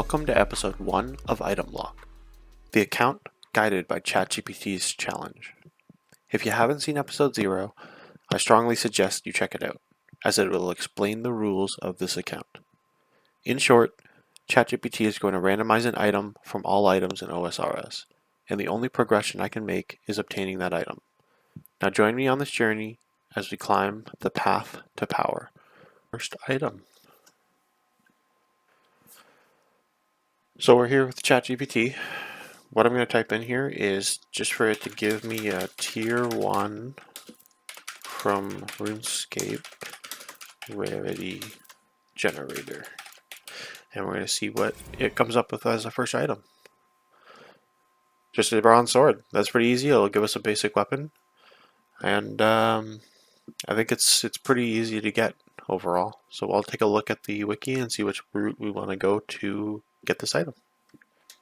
Welcome to episode 1 of Item Lock, the account guided by ChatGPT's challenge. If you haven't seen episode 0, I strongly suggest you check it out, as it will explain the rules of this account. In short, ChatGPT is going to randomize an item from all items in OSRS, and the only progression I can make is obtaining that item. Now join me on this journey as we climb the path to power. First item. So we're here with ChatGPT. What I'm going to type in here is just for it to give me a tier 1 from RuneScape rarity generator. And we're going to see what it comes up with as a first item. Just a bronze sword. That's pretty easy. It'll give us a basic weapon. And I think it's pretty easy to get overall. So I'll take a look at the wiki and see which route we want to go to get this item.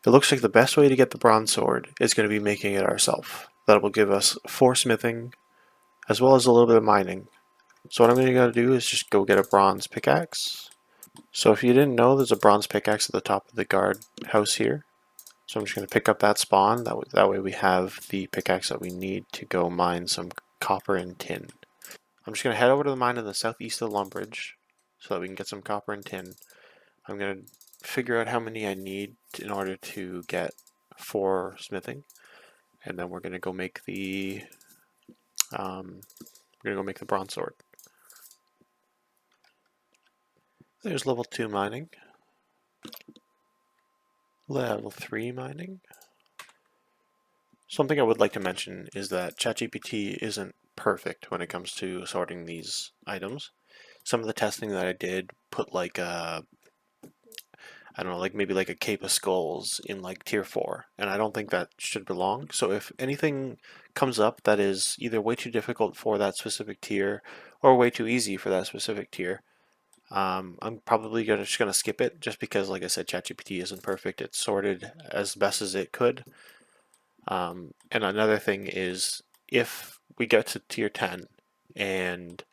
It looks like the best way to get the bronze sword is going to be making it ourselves. That will give us 4 smithing as well as a little bit of mining. So what I'm going to do is just go get a bronze pickaxe. So if you didn't know, there's a bronze pickaxe at the top of the guard house here. So I'm just going to pick up that spawn. That way we have the pickaxe that we need to go mine some copper and tin. I'm just going to head over to the mine in the southeast of the Lumbridge so that we can get some copper and tin. I'm going to figure out how many I need in order to get 4 smithing, and then we're going to go make the bronze sword. There's level 2 mining, level 3 mining. Something I would like to mention is that ChatGPT isn't perfect when it comes to sorting these items. Some of the testing that I did put like a maybe like a cape of skulls in like tier 4, and I don't think that should belong. So if anything comes up that is either way too difficult for that specific tier or way too easy for that specific tier, I'm probably just gonna skip it, just because, like I said, ChatGPT isn't perfect. It's sorted as best as it could. And another thing is, if we get to tier 10 and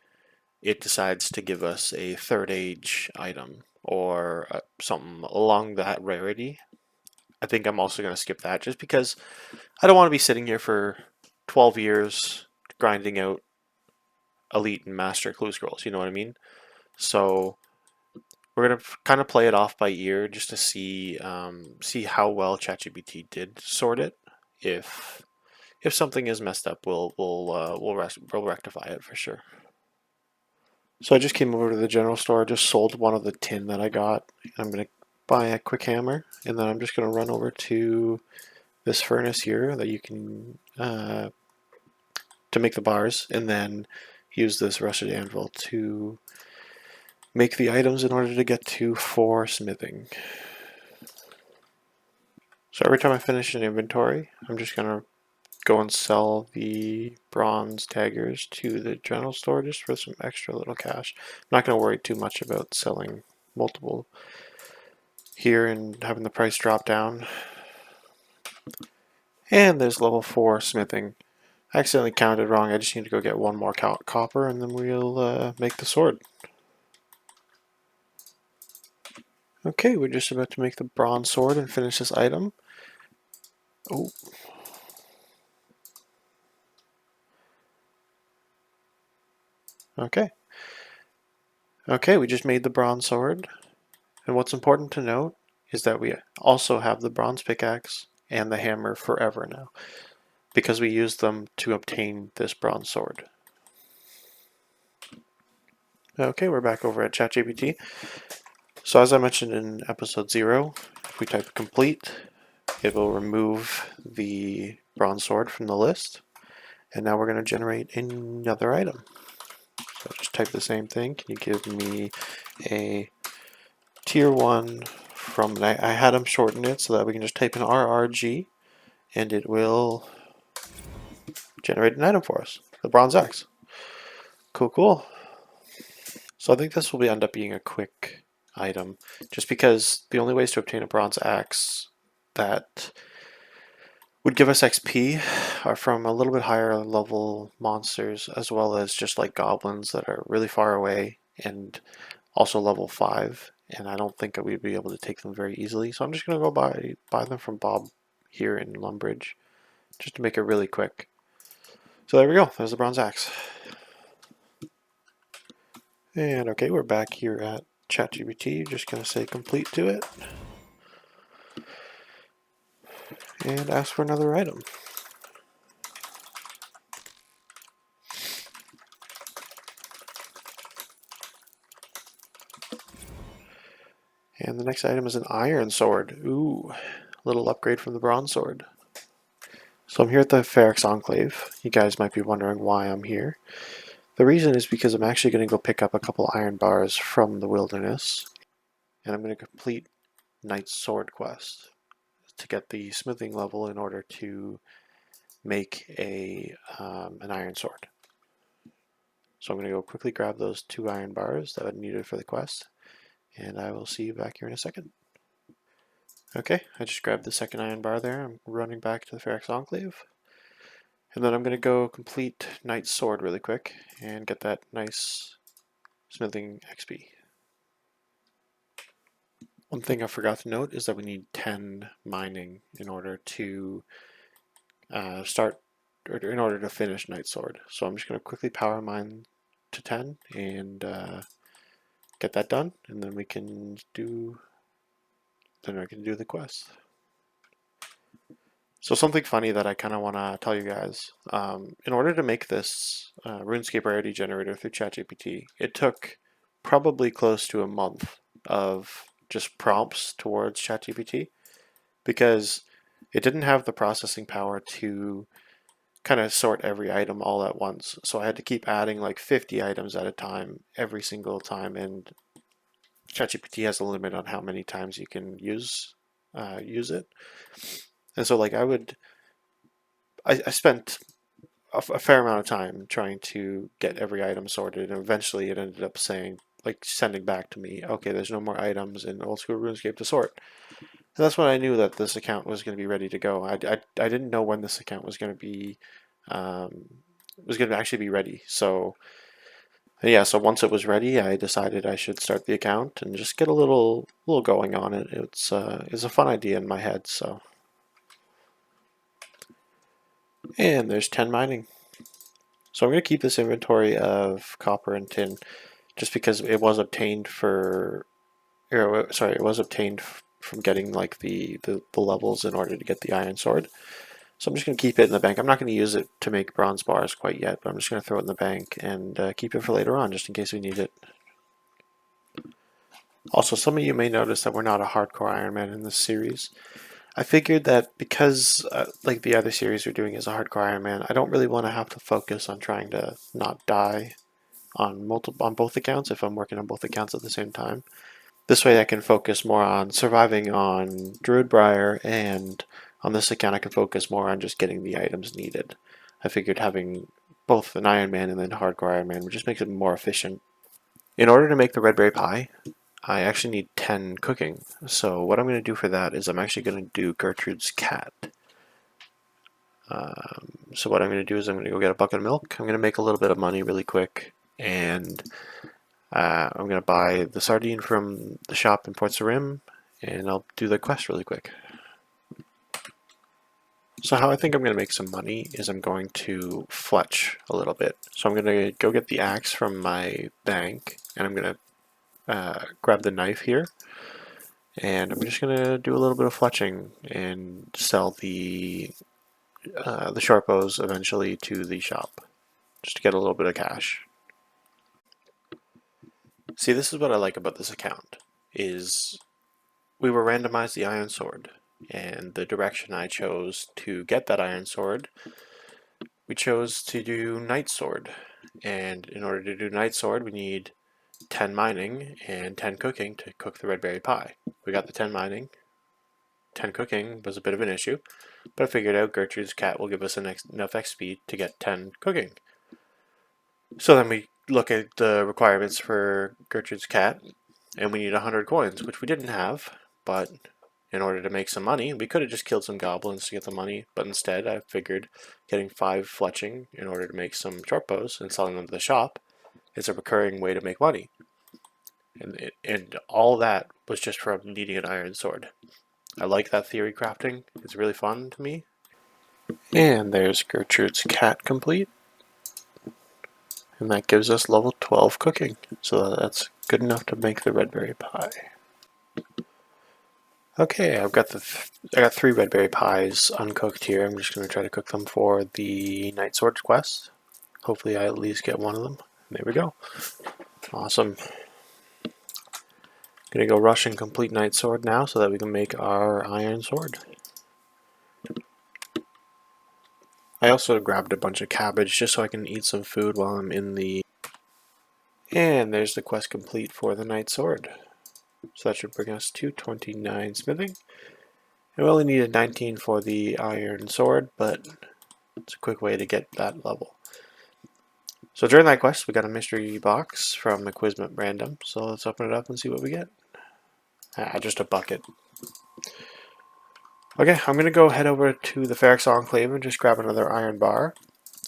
it decides to give us a 3rd age item or something along that rarity, I think I'm also going to skip that, just because I don't want to be sitting here for 12 years grinding out elite and master clue scrolls, you know what I mean? So we're going to kind of play it off by ear just to see how well ChatGPT did sort it. If something is messed up, we'll rectify it for sure. So I just came over to the general store, just sold one of the tin that I got. I'm going to buy a quick hammer, and then I'm just going to run over to this furnace here that you can, to make the bars, and then use this rusted anvil to make the items in order to get to 4 smithing. So every time I finish an inventory, I'm just going to go and sell the bronze daggers to the general store just for some extra little cash. I'm not going to worry too much about selling multiple here and having the price drop down. And there's level 4 smithing. I accidentally counted wrong. I just need to go get 1 more copper, and then we'll make the sword. Okay, we're just about to make the bronze sword and finish this item. Oh. Okay, we just made the bronze sword. And what's important to note is that we also have the bronze pickaxe and the hammer forever now, because we used them to obtain this bronze sword. Okay, we're back over at ChatGPT. So as I mentioned in episode 0, if we type complete, it will remove the bronze sword from the list. And now we're going to generate another item. So just type the same thing. Can you give me a tier 1 from, I had them shorten it so that we can just type in RRG and it will generate an item for us, the bronze axe. Cool. So I think this will end up being a quick item, just because the only ways to obtain a bronze axe that would give us XP are from a little bit higher level monsters, as well as just like goblins that are really far away, and also level 5. and I don't think that we'd be able to take them very easily. So I'm just going to go buy them from Bob here in Lumbridge, just to make it really quick. So there we go. There's the bronze axe. And okay, we're back here at ChatGPT. Just going to say complete to it, and ask for another item. And the next item is an iron sword. Ooh, little upgrade from the bronze sword. So I'm here at the Ferox Enclave. You guys might be wondering why I'm here. The reason is because I'm actually going to go pick up a couple iron bars from the wilderness, and I'm going to complete Knight's Sword quest to get the smithing level in order to make an iron sword. So I'm going to go quickly grab those 2 iron bars that I needed for the quest, and I will see you back here in a second. Okay, I just grabbed the second iron bar there. I'm running back to the Ferox Enclave. And then I'm going to go complete Knight's Sword really quick and get that nice smithing XP. One thing I forgot to note is that we need 10 mining in order to in order to finish Knight's Sword. So I'm just going to quickly power mine to 10 and get that done, and then we can do the quest. So something funny that I kind of want to tell you guys, in order to make this RuneScape rarity generator through ChatGPT, it took probably close to a month of just prompts towards ChatGPT, because it didn't have the processing power to kind of sort every item all at once. So I had to keep adding like 50 items at a time every single time, and ChatGPT has a limit on how many times you can use it. And so like I spent a fair amount of time trying to get every item sorted, and eventually it ended up saying, like, sending back to me, okay, there's no more items in Old School RuneScape to sort. And that's when I knew that this account was going to be ready to go. I didn't know when this account was going to be actually be ready. So yeah, so once it was ready, I decided I should start the account and just get a little going on it. It's a fun idea in my head. So, and there's 10 mining. So I'm going to keep this inventory of copper and tin just because it was obtained it was obtained from getting like the levels in order to get the iron sword. So I'm just going to keep it in the bank. I'm not going to use it to make bronze bars quite yet, but I'm just going to throw it in the bank and keep it for later on, just in case we need it. Also, some of you may notice that we're not a hardcore Iron Man in this series. I figured that because like the other series we're doing is a hardcore Iron Man, I don't really want to have to focus on trying to not die on both accounts if I'm working on both accounts at the same time. This way I can focus more on surviving on Druidbriar, and on this account I can focus more on just getting the items needed. I figured having both an Iron Man and then hardcore Iron Man just makes it more efficient. In order to make the red berry pie, I actually need 10 cooking. So what I'm going to do for that is I'm actually going to do Gertrude's cat. So what I'm going to do is I'm going to go get a bucket of milk. I'm going to make a little bit of money really quick, and I'm going to buy the sardine from the shop in Port Sarim, and I'll do the quest really quick. So how I think I'm going to make some money is I'm going to fletch a little bit. So I'm going to go get the axe from my bank, and I'm going to grab the knife here, and I'm just going to do a little bit of fletching and sell the short bows eventually to the shop, just to get a little bit of cash. See, this is what I like about this account, is we were randomized the iron sword, and the direction I chose to get that iron sword, we chose to do Night Sword. And in order to do Night Sword, we need 10 mining and 10 cooking to cook the red berry pie. We got the 10 mining. 10 cooking was a bit of an issue, but I figured out Gertrude's cat will give us enough XP to get 10 cooking. So then we look at the requirements for Gertrude's cat, and we need 100 coins, which we didn't have, but in order to make some money, we could have just killed some goblins to get the money, but instead I figured getting 5 fletching in order to make some short bows and selling them to the shop is a recurring way to make money. And all that was just from needing an iron sword. I like that theory crafting. It's really fun to me. And there's Gertrude's cat complete. And that gives us level 12 cooking. So that's good enough to make the red berry pie. Okay, I got 3 red berry pies uncooked here. I'm just going to try to cook them for the Night Sword quest. Hopefully I at least get one of them. There we go. Awesome. Gonna go rush and complete Night Sword now so that we can make our Iron Sword. I also grabbed a bunch of cabbage just so I can eat some food while I'm in the... And there's the quest complete for the Night Sword. So that should bring us to 29 smithing. And we only needed 19 for the Iron Sword, but it's a quick way to get that level. So during that quest, we got a mystery box from the Quizmet random. So let's open it up and see what we get. Just a bucket. Okay, I'm gonna go head over to the Ferrex Enclave and just grab another iron bar,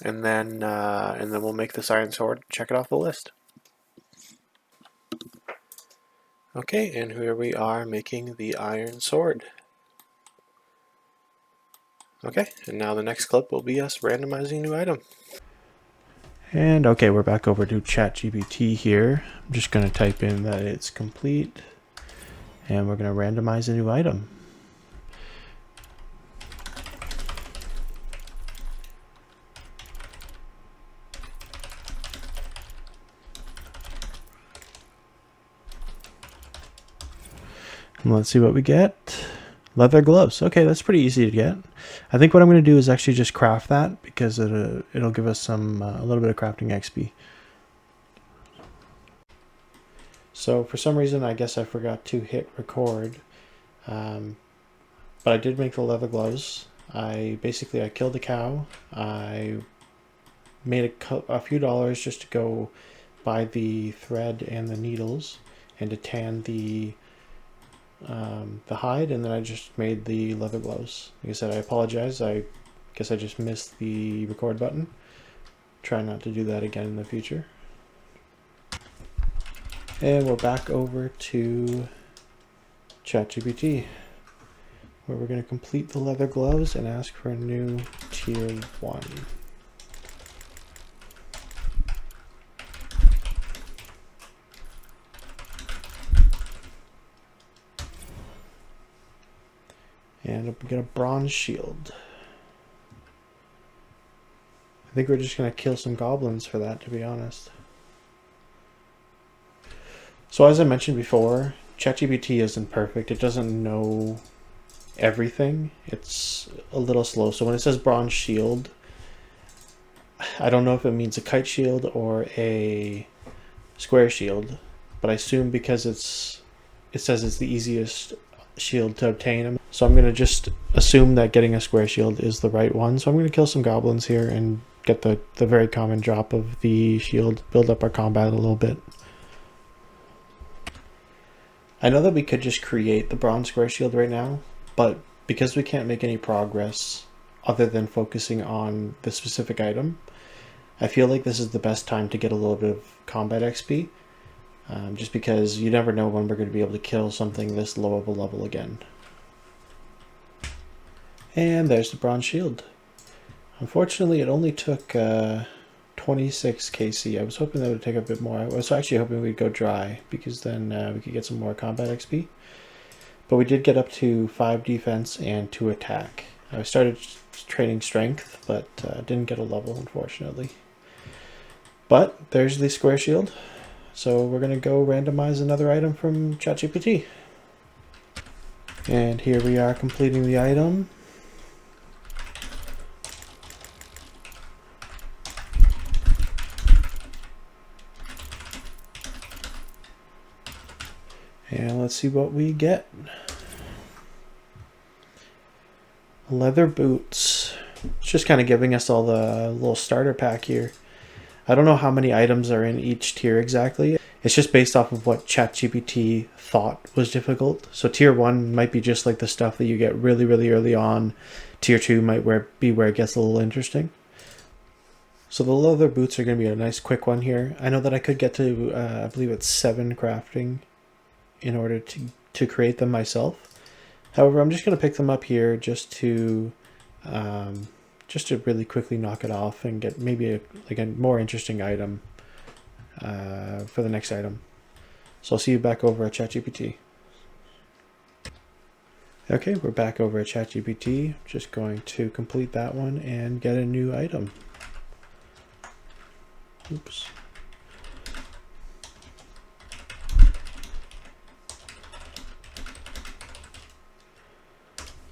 and then we'll make this iron sword. Check it off the list. Okay, and here we are making the iron sword. Okay, and now the next clip will be us randomizing a new item. And okay, we're back over to ChatGPT here. I'm just gonna type in that it's complete, and we're gonna randomize a new item. And let's see what we get. Leather gloves. Okay, that's pretty easy to get. I think what I'm going to do is actually just craft that because it'll give us some a little bit of crafting XP. So for some reason, I guess I forgot to hit record, but I did make the leather gloves. I killed a cow. I made a few dollars just to go buy the thread and the needles and to tan the hide, and then I just made the leather gloves. Like I said, I apologize. I guess I just missed the record button. Try not to do that again in the future. And we're back over to ChatGPT, where we're going to complete the leather gloves and ask for a new tier 1. And we get a bronze shield. I think we're just going to kill some goblins for that, to be honest. So as I mentioned before, ChatGPT isn't perfect. It doesn't know everything. It's a little slow. So when it says bronze shield, I don't know if it means a kite shield or a square shield, but I assume because it says it's the easiest shield to obtain. So I'm going to just assume that getting a square shield is the right one. So I'm going to kill some goblins here and get the very common drop of the shield, build up our combat a little bit. I know that we could just create the bronze square shield right now, but because we can't make any progress other than focusing on the specific item, I feel like this is the best time to get a little bit of combat XP, just because you never know when we're going to be able to kill something this low of a level again. And there's the bronze shield. Unfortunately, it only took 26 KC. I was hoping that would take a bit more. I was actually hoping we'd go dry because then we could get some more combat XP. But we did get up to 5 defense and 2 attack. I started training strength, but didn't get a level, unfortunately. But there's the square shield. So we're going to go randomize another item from ChatGPT. And here we are completing the item. And let's see what we get. Leather boots. It's just kind of giving us all the little starter pack here. I don't know how many items are in each tier exactly. It's just based off of what ChatGPT thought was difficult. So tier 1 might be just like the stuff that you get really, really early on. Tier 2 might be where it gets a little interesting. So the leather boots are going to be a nice quick one here. I know that I could get to, I believe it's 7 crafting in order to create them myself. However, I'm just going to pick them up here just to really quickly knock it off and get maybe like a more interesting item for the next item. So I'll see you back over at ChatGPT. Okay, we're back over at ChatGPT. Just going to complete that one and get a new item. Oops.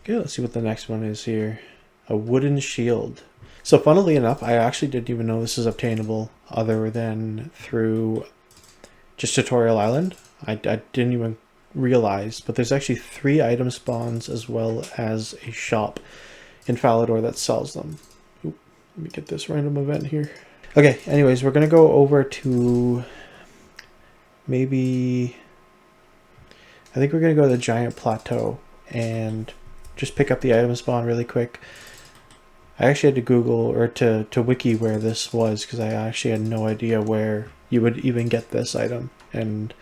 Okay, let's see what the next one is here. A wooden shield. So funnily enough, I actually didn't even know this is obtainable other than through just Tutorial Island. I didn't even realize, but there's actually 3 item spawns as well as a shop in Falador that sells them. Oop, let me get this random event here. Okay, anyways, we're gonna go over to maybe, I think we're gonna go to the giant plateau and just pick up the item spawn really quick. I actually had to Google or to wiki where this was because I actually had no idea where you would even get this item. And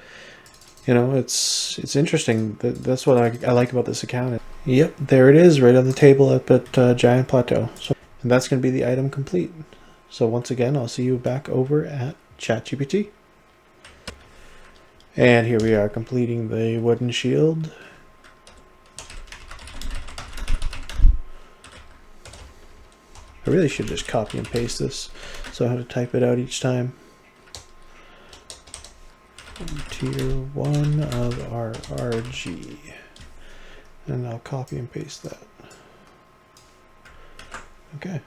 you know, it's interesting. That's what I like about this account. Yep, there it is, right on the table up at Giant Plateau. So, and that's going to be the item complete. So once again, I'll see you back over at ChatGPT. And here we are completing the wooden shield. I really should just copy and paste this so I have to type it out each time. Tier 1 of our RG. And I'll copy and paste that. Okay.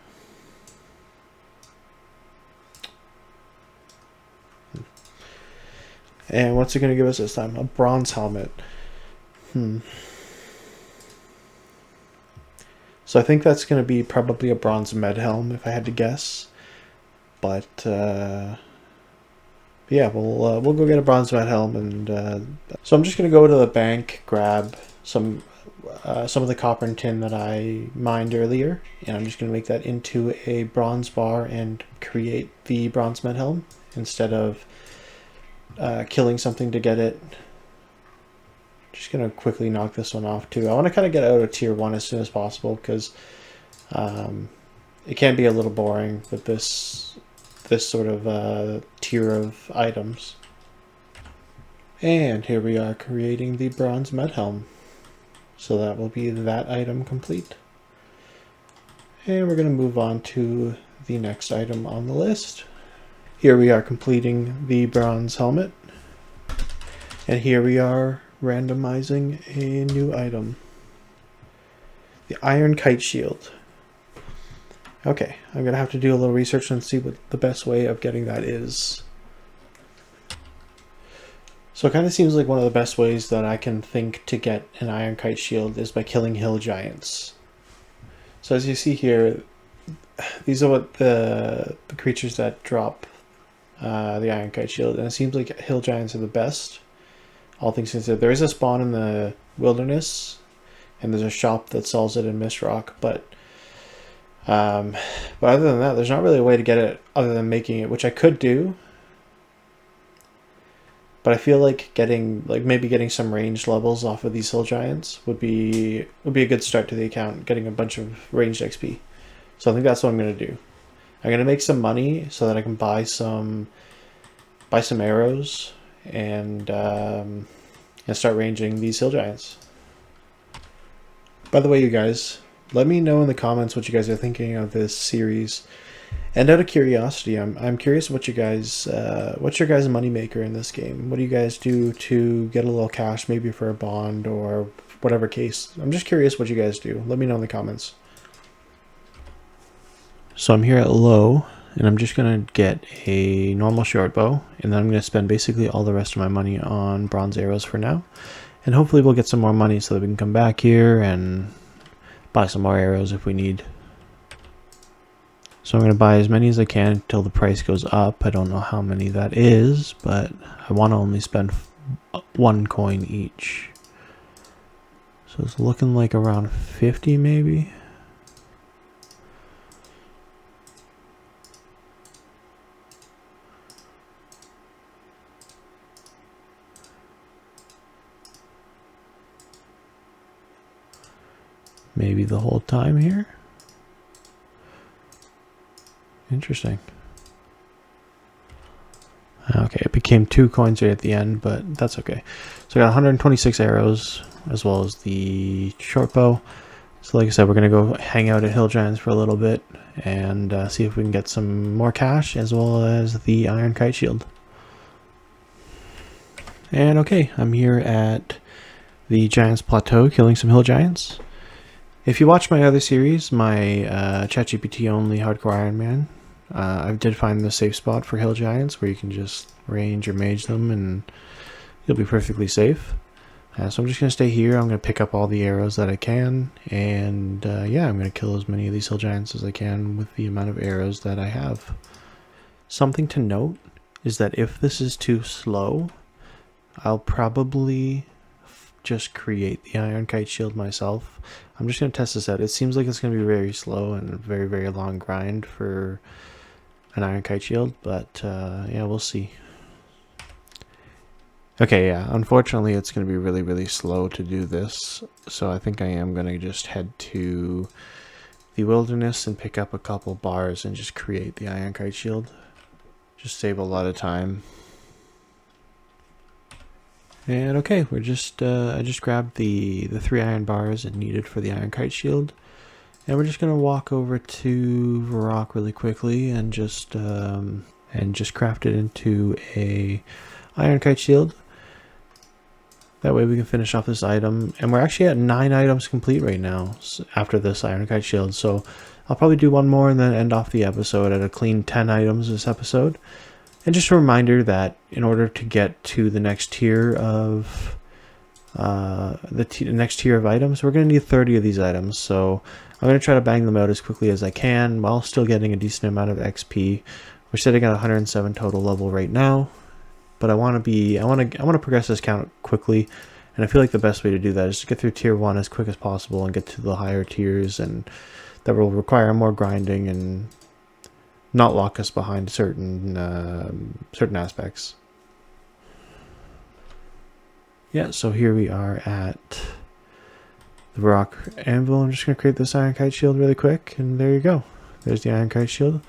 And what's it going to give us this time? A bronze helmet. So I think that's going to be probably a bronze med helm if I had to guess. But yeah, we'll go get a bronze med helm, and so I'm just going to go to the bank, grab some of the copper and tin that I mined earlier, and I'm just going to make that into a bronze bar and create the bronze med helm instead of killing something to get it. Just going to quickly knock this one off too. I want to kind of get out of tier 1 as soon as possible because it can be a little boring with this sort of tier of items. And here we are creating the bronze med helm. So that will be that item complete. And we're going to move on to the next item on the list. Here we are completing the bronze helmet. And here we are randomizing a new item. The iron kite shield. Okay, I'm going to have to do a little research and see what the best way of getting that is. So it kind of seems like one of the best ways that I can think to get an iron kite shield is by killing hill giants. So as you see here, these are what the creatures that drop the iron kite shield, and it seems like hill giants are the best. All things considered, there is a spawn in the wilderness, and there's a shop that sells it in Mist Rock, but other than that, there's not really a way to get it other than making it, which I could do. But I feel like maybe getting some ranged levels off of these hill giants would be a good start to the account, getting a bunch of ranged XP. So I think that's what I'm going to do. I'm going to make some money so that I can buy some arrows and start ranging these hill giants. By the way, you guys, let me know in the comments what you guys are thinking of this series. And out of curiosity, I'm curious what you guys what's your guys' moneymaker in this game? What do you guys do to get a little cash, maybe for a bond or whatever case? I'm just curious what you guys do. Let me know in the comments. So I'm here at low, and I'm just gonna get a normal short bow, and then I'm gonna spend basically all the rest of my money on bronze arrows for now. And hopefully we'll get some more money so that we can come back here and buy some more arrows if we need. So I'm going to buy as many as I can until the price goes up. I don't know how many that is, but I want to only spend 1 coin each. So it's looking like around 50 maybe. maybe the whole time here. Interesting. Okay, it became 2 coins right at the end, but that's okay. So I got 126 arrows, as well as the short bow. So like I said, we're going to go hang out at Hill Giants for a little bit, and see if we can get some more cash, as well as the iron kite shield. And okay, I'm here at the Giants Plateau, killing some Hill Giants. If you watch my other series, my ChatGPT only Hardcore Iron Man, I did find the safe spot for Hill Giants where you can just range or mage them and you'll be perfectly safe. So I'm just going to stay here. I'm going to pick up all the arrows that I can, and yeah, I'm going to kill as many of these Hill Giants as I can with the amount of arrows that I have. Something to note is that if this is too slow, I'll probably just create the iron kite shield myself. I'm just going to test this out. It seems like it's going to be very slow and a very, very long grind for an iron kite shield, but yeah, we'll see. Okay, yeah, unfortunately it's going to be really, really slow to do this, so I think I am going to just head to the wilderness and pick up a couple bars and just create the iron kite shield. Just save a lot of time. And okay, we're just I just grabbed the 3 iron bars and needed for the iron kite shield, and we're just gonna walk over to Varrock really quickly and just craft it into a iron kite shield. That way we can finish off this item, and we're actually at 9 items complete right now after this iron kite shield. So I'll probably do one more and then end off the episode at a clean 10 items this episode. And just a reminder that in order to get to the next tier of next tier of items, we're going to need 30 of these items. So I'm going to try to bang them out as quickly as I can while still getting a decent amount of XP. We're sitting at 107 total level right now, but I want to progress this count quickly, and I feel like the best way to do that is to get through tier 1 as quick as possible and get to the higher tiers, and that will require more grinding and not lock us behind certain aspects. Yeah, so here we are at the Varrock Anvil. I'm just going to create this iron kite shield really quick, and there you go. There's the iron kite shield.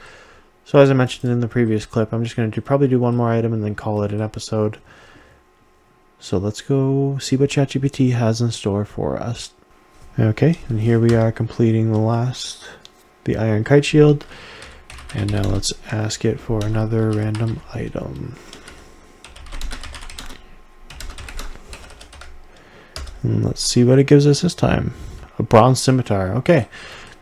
So as I mentioned in the previous clip, I'm just going to probably do one more item and then call it an episode. So let's go see what ChatGPT has in store for us. Okay, and here we are completing the iron kite shield. And now let's ask it for another random item. And let's see what it gives us this time. A bronze scimitar. Okay,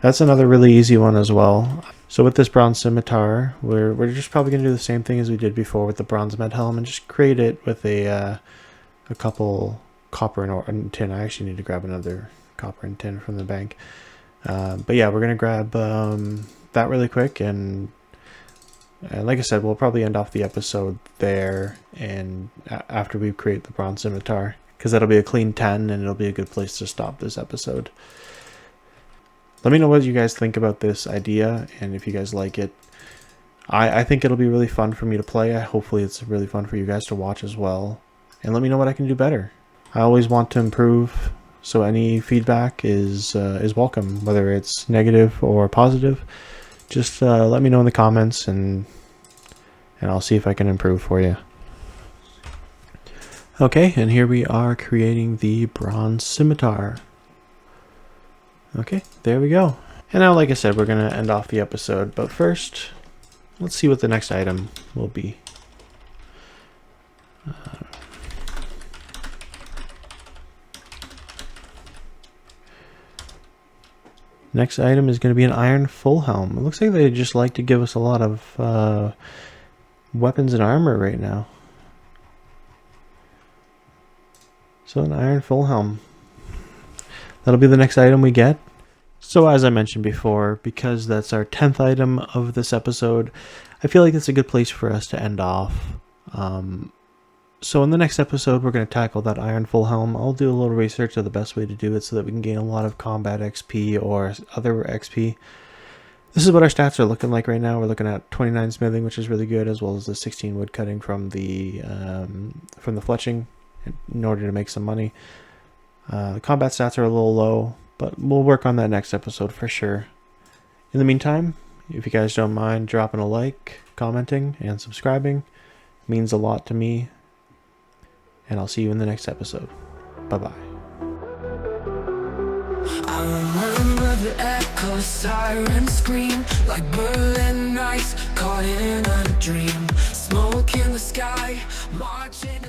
that's another really easy one as well. So with this bronze scimitar, we're just probably going to do the same thing as we did before with the bronze med helm and just create it with a couple copper and tin. I actually need to grab another copper and tin from the bank. But yeah, we're going to grab that really quick, and like I said, we'll probably end off the episode there and after we create the bronze scimitar, because that'll be a clean 10 and it'll be a good place to stop this episode. Let me know what you guys think about this idea, and if you guys like it. I think it'll be really fun for me to play. Hopefully it's really fun for you guys to watch as well, and let me know what I can do better. I always want to improve, so any feedback is welcome, whether it's negative or positive. Just let me know in the comments, and I'll see if I can improve for you. Okay, and here we are creating the bronze scimitar. Okay, there we go. And now, like I said, we're going to end off the episode, but first, let's see what the next item will be. Next item is going to be an iron full helm. It looks like they just like to give us a lot of weapons and armor right now. So an iron full helm. That'll be the next item we get. So as I mentioned before, because that's our 10th item of this episode, I feel like it's a good place for us to end off. So in the next episode, we're going to tackle that iron full helm. I'll do a little research of the best way to do it so that we can gain a lot of combat XP or other XP. This is what our stats are looking like right now. We're looking at 29 smithing, which is really good, as well as the 16 wood cutting from the fletching in order to make some money. The combat stats are a little low, But we'll work on that next episode for sure. In the meantime, if you guys don't mind dropping a like, commenting, and subscribing, it means a lot to me. And I'll see you in the next episode. Bye-bye. I remember the echo siren scream, like Berlin nights caught in a dream. Smoke in the sky, marching